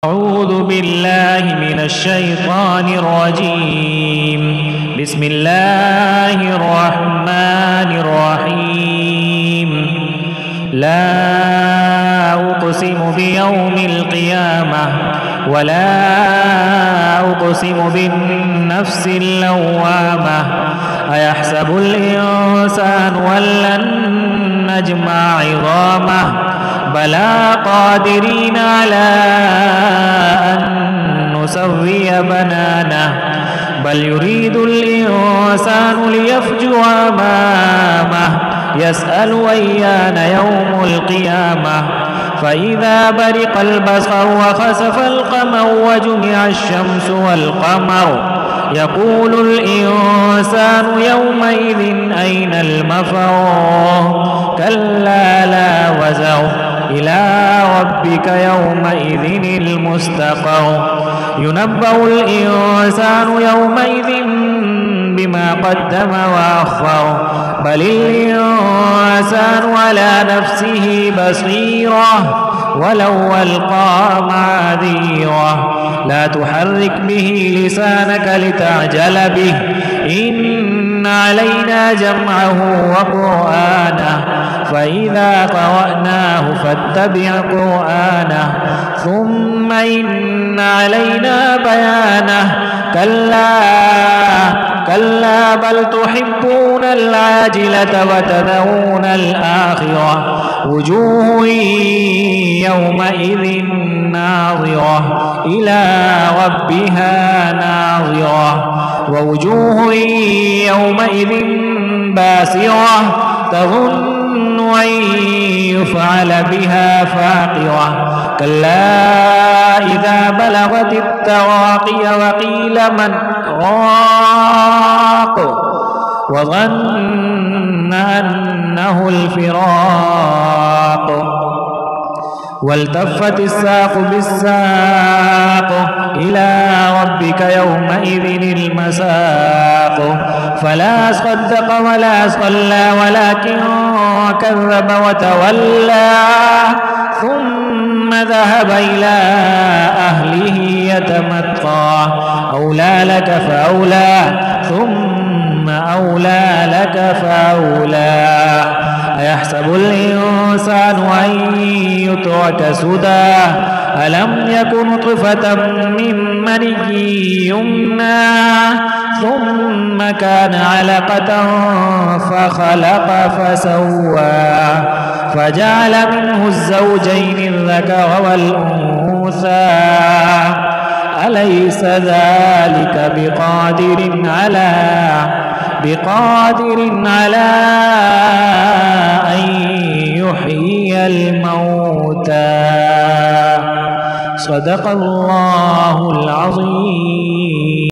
أعوذ بالله من الشيطان الرجيم. بسم الله الرحمن الرحيم. لا أقسم بيوم القيامة ولا أقسم بالنفس اللوامة. أيحسب الإنسان أن لن نجمع عظامه بلى قادرين على أن نسوي بنانه بل يريد الإنسان ليفجر أمامه يسأل أيان يوم القيامة فإذا برق البصر وخسف القمر وجمع الشمس والقمر يقول الإنسان يومئذ أين المفر كلا لا وزر إلى ربك يومئذ المستقر ينبأ الإنسان يومئذ بما قدم وأخر بل الإنسان على نفسه بصيرة ولو ألقى معاذيره لا تحرك به لسانك لتعجل به إن علينا جمعه وقرآنه فإذا قرأناه فاتبع قرآنه ثم إن علينا بيانه كلا بل تحبون العاجلة وتذرون الآخرة وجوه يومئذ ناظرة إلى ربها ناظرة ووجوه يومئذ باسرة تظن أن يفعل بها فاقرة كلا إذا بلغت التراقي وقيل من راق وظن أنه الفراق والتفت الساق بالساق إلى ربك يومئذ المساق فلا صدق ولا صلى ولكن كذب وتولى ثم ذهب إلى أهله يتمطى أولى لك فأولى ثم أولى لك فأولى أيحسب الإنسان أن يترك سدى ألم يكن نطفة من مني يمنى ثم كان علقة فخلق فسوى فجعل منه الزوجين الذكر والأنثى أليس ذلك بقادر على أن يحيي الموتى صدق الله العظيم.